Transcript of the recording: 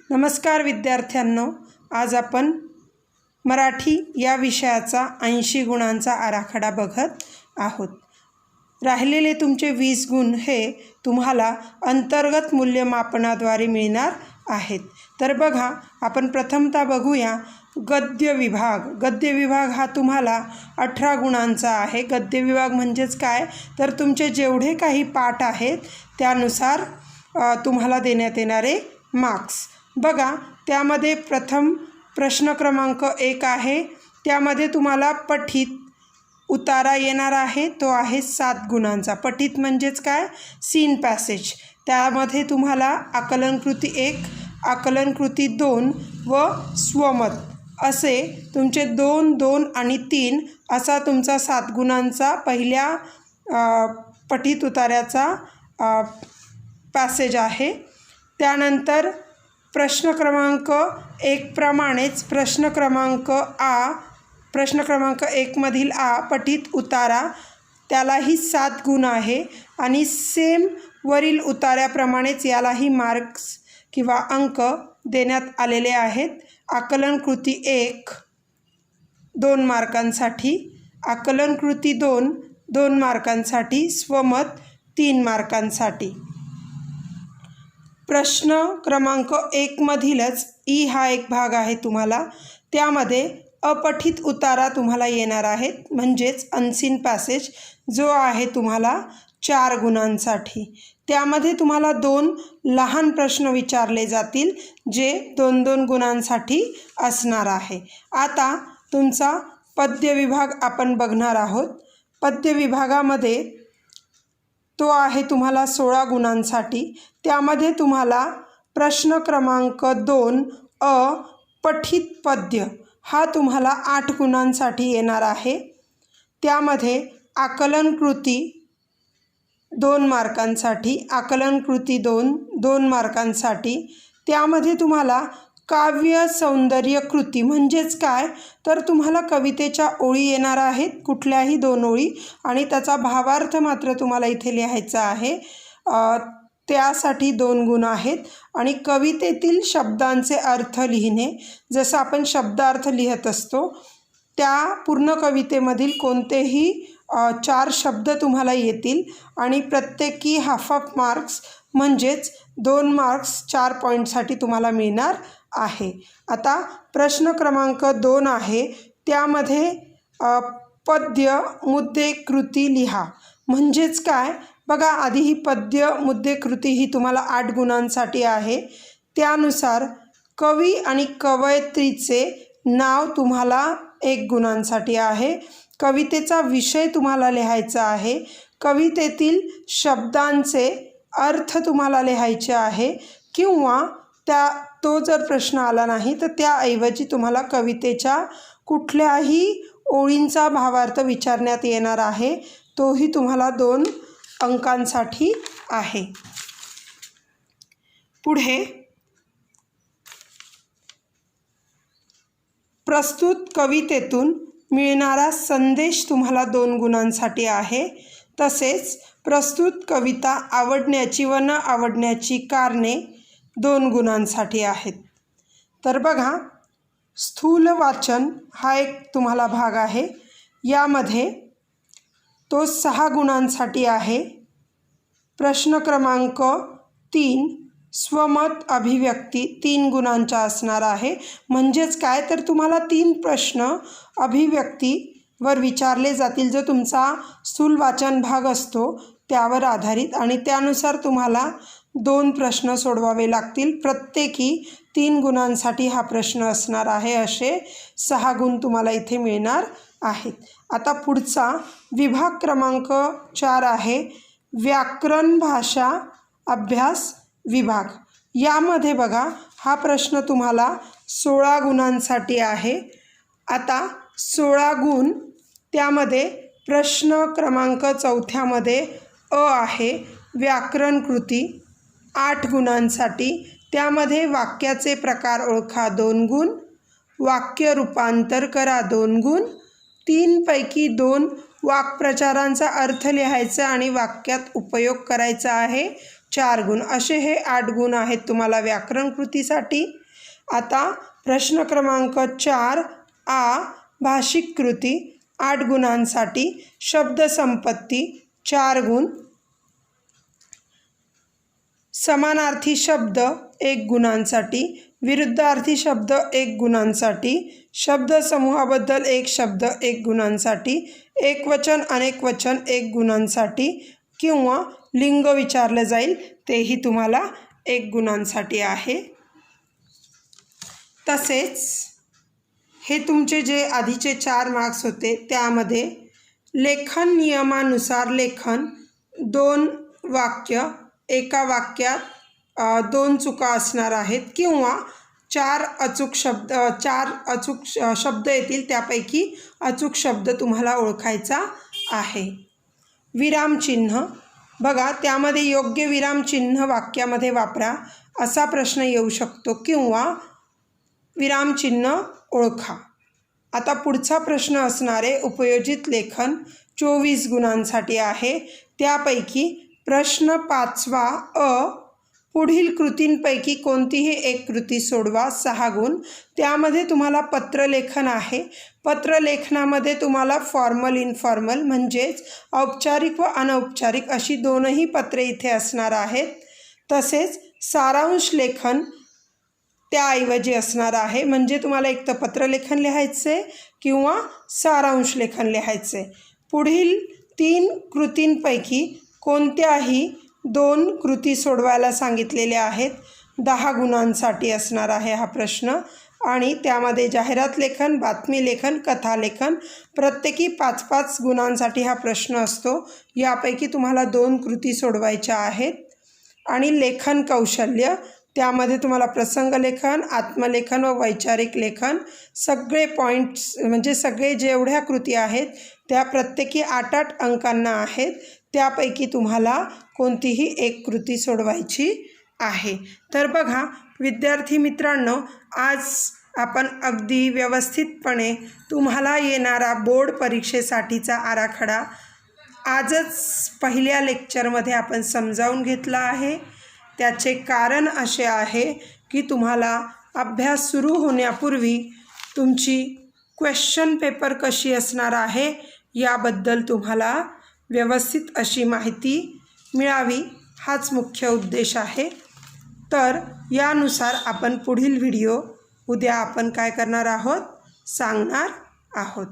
नमस्कार विद्यार्थ्यांनो, आज आपण मराठी या विषयाचा 80 गुणांचा आराखडा बघत आहोत। राहिलेले तुमचे 20 गुण हे तुम्हाला अंतर्गत मूल्यमापनाद्वारे मिळणार आहेत। तर बघा, आपण प्रथमतः बघूया गद्य विभाग। गद्य विभाग हा तुम्हाला 18 गुणांचा आहे। गद्य विभाग म्हणजेच काय, तर तुमचे जेवढे काही पाठ आहेत त्यानुसार तुम्हाला देण्यात येणारे मार्क्स। बघा, त्यामध्ये प्रथम प्रश्न क्रमांक 1 आहे, त्यामध्ये तुम्हाला पठित उतारा येणार आहे, तो आहे 7 गुणांचा। पठित म्हणजेच काय, सीन पॅसेज। त्यामध्ये तुम्हाला आकलन कृती 1, आकलन कृती 2 व स्वमत असे तुमचे 2, 2 आणि 3 असा तुमचा 7 गुणांचा पहिल्या पठित उतार्याचा पॅसेज आहे। त्यानंतर प्रश्न क्रमांक 1 प्रमाणेच प्रश्न क्रमांक 1 मधील पठित उतारा, त्यालाही 7 गुण आहे आणि सेम वरील उतार्याप्रमाणेच यालाही मार्क्स किंवा अंक देण्यात आलेले आहेत। आकलन कृती 1 2 मार्कांसाठी, आकलन कृती 2 2 मार्कांसाठी, स्वमत 3 मार्कांसाठी। प्रश्न क्रमांक 1 मधीलच ई हा एक भाग आहे तुम्हाला, त्यामध्ये अपठित उतारा तुम्हाला येणार आहेत, म्हणजेच अनसीन पॅसेज, जो आहे तुम्हाला 4 गुणांसाठी। त्यामध्ये तुम्हाला 2 लहान प्रश्न विचारले जातील, जे 2-2 गुणांसाठी असणार आहे। आता तुमचा पद्य विभाग आपण बघणार आहोत। पद्य विभागामध्ये तो आहे तुम्हाला 16 गुणांसाठी। त्यामध्ये तुम्हाला प्रश्न क्रमांक 2 पठित पद्य हा तुम्हाला 8 गुणांसाठी येणार आहे। त्यामध्ये आकलन कृती 2 मार्कांसाठी, आकलन कृती 2 मार्कांसाठी। त्यामध्ये तुम्हाला काव्य सौंदर्य कृती म्हणजेच काय, तर तुम्हाला कवितेच्या ओळी येणार आहेत, कुठल्याही 2 ओळी, आणि त्याचा भावार्थ मात्र तुम्हाला इथे लिहायचा आहे, त्यासाठी 2 गुण आहेत। आणि कवितेतील शब्दांचे अर्थ लिहिणे, जसं आपण शब्दार्थ लिहित असतो, त्या पूर्ण कवितेमधील कोणतेही 4 शब्द तुम्हाला येतील आणि प्रत्येकी हाफ मार्क्स म्हणजेच 2 मार्क्स 4 पॉईंटसाठी तुम्हाला मिळणार आहे। आता प्रश्न क्रमांक 2 आहे, त्यामध्ये पद्य मुद्दे कृती लिहा म्हणजेच काय, बघा, आधी ही पद्य मुद्दे कृती ही तुम्हाला 8 गुणांसाठी आहे। त्यानुसार कवी आणि कवयित्रीचे नाव तुम्हाला 1 गुणांसाठी आहे। कवितेचा विषय तुम्हाला लिहायचा आहे, कवितेतील शब्दांचे अर्थ तुम्हाला लिहायचे आहे, किंवा तो जर प्रश्न आला नाही तर त्याऐवजी तुम्हाला कवितेच्या कुठल्याही ओळींचा भावार्थ विचारण्यात येणार आहे, तोही तुम्हाला 2 अंकांसाठी आहे। पुढे प्रस्तुत कवितेतून मिळणारा संदेश तुम्हाला 2 गुणांसाठी आहे। तसेच प्रस्तुत कविता आवडण्याची व न आवडण्याची कारणे 2 गुणांसाठी आहेत। तर बघा, स्थूल वाचन हा एक तुम्हाला भाग आहे, यामध्ये तो 6 गुणांसाठी आहे। प्रश्न क्रमांक 3 स्वमत अभिव्यक्ती 3 गुणांचा असणार आहे। म्हणजेच काय, तर तुम्हाला 3 प्रश्न अभिव्यक्तीवर विचारले जातील, जो तुमचा स्थूल वाचन भाग असतो त्यावर आधारित, आणि त्यानुसार तुम्हाला 2 प्रश्न सोडवावे लागतील। प्रत्येकी 3 गुणांसाठी हा प्रश्न असणार आहे। असे 6 गुण तुम्हाला इथे मिळणार आहेत। आता पुढचा विभाग क्रमांक 4 आहे, व्याकरण भाषा अभ्यास विभाग। यामध्ये बघा, हा प्रश्न तुम्हाला 16 गुणांसाठी आहे। आता 16 गुण, त्यामध्ये प्रश्न क्रमांक 4 मध्ये आहे व्याकरण कृती 8 गुणांसाठी। त्यामध्ये वाक्याचे प्रकार ओळखा 2 गुण, वाक्य रूपांतर करा 2 गुण, 3 पैकी 2 वाक्प्रचारांचा अर्थ लिहायचा आणि वाक्यात उपयोग करायचा आहे 4 गुण, असे हे 8 गुण आहेत तुम्हाला व्याकरण कृतीसाठी. आता प्रश्न क्रमांक 4 आ भाषिक कृती 8 गुणांसाठी. शब्दसंपत्ती 4 गुण. समानार्थी शब्द 1 गुणांसाठी. विरुद्धार्थी शब्द 1 गुणांसाठी. शब्दसमूहाबद्दल एक शब्द 1 गुणांसाठी. एकवचन अनेकवचन 1 गुणांसाठी. किंवा लिंग विचारलं जाईल तेही तुम्हाला 1 गुणांसाठी आहे. तसेच हे तुमचे जे आधीचे 4 मार्क्स होते त्यामध्ये लेखन नियमानुसार लेखन 2 वाक्य, एका वाक्यात 2 चुका असणार आहेत किंवा 4 अचूक शब्द येतील, त्यापैकी अचूक शब्द तुम्हाला ओळखायचा आहे. विरामचिन्ह बघा, त्यामध्ये योग्य विरामचिन्ह वाक्यामध्ये वापरा असा प्रश्न येऊ शकतो किंवा विरामचिन्ह ओळखा. आता पुढचा प्रश्न असणारे उपयोजित लेखन 24 गुणांसाठी आहे. त्यापैकी प्रश्न 5वा अ पुढील कृतींपैकी कोणतीही एक कृती सोडवा 6 गुण. त्यामध्ये तुम्हाला पत्रलेखन आहे. पत्रलेखनामध्ये तुम्हाला फॉर्मल इनफॉर्मल म्हणजेच औपचारिक व अनौपचारिक अशी 2ही पत्रे इथे असणार आहेत. तसेच सारांश लेखन त्याऐवजी असणार आहे, म्हणजे तुम्हाला एक तर पत्रलेखन लिहायचे किंवा सारांश लेखन लिहायचे. पुढील 3 कृतींपैकी कोणत्याही 2 कृती सोडवायला सांगितलेल्या आहेत. 10 गुणांसाठी असणार आहे हा प्रश्न. आणि त्यामध्ये जाहिरात लेखन, बातमी लेखन, कथा लेखन प्रत्येकी 5-5 गुणांसाठी हा प्रश्न असतो. यापैकी तुम्हाला 2 कृती सोडवायच्या आहेत. आणि लेखन कौशल्य, त्यामध्ये तुम्हाला प्रसंग लेखन, आत्मलेखन व वैचारिक लेखन सगळे पॉईंट्स म्हणजे सगळे जेवढ्या कृती आहेत त्या प्रत्येकी 8-8 अंकांना आहेत. त्यापैकी तुम्हाला कोणतीही एक कृती सोडवायची आहे. तर बघा विद्यार्थी मित्रांनो, आज आपण अगदी व्यवस्थितपणे तुम्हाला येणारा बोर्ड परीक्षेसाठीचा आराखडा आजच पहिल्या लेक्चरमध्ये आपण समजावून घेतला आहे. त्याचे कारण असे आहे की तुम्हाला अभ्यास सुरू होण्यापूर्वी तुमची क्वेश्चन पेपर कशी असणार आहे याबद्दल तुम्हाला व्यवस्थित अशी माहिती मिळावी, हाच मुख्य उद्देश आहे. तर यानुसार आपण पुढील व्हिडिओ उद्या आपण काय करणार आहोत सांगणार आहोत.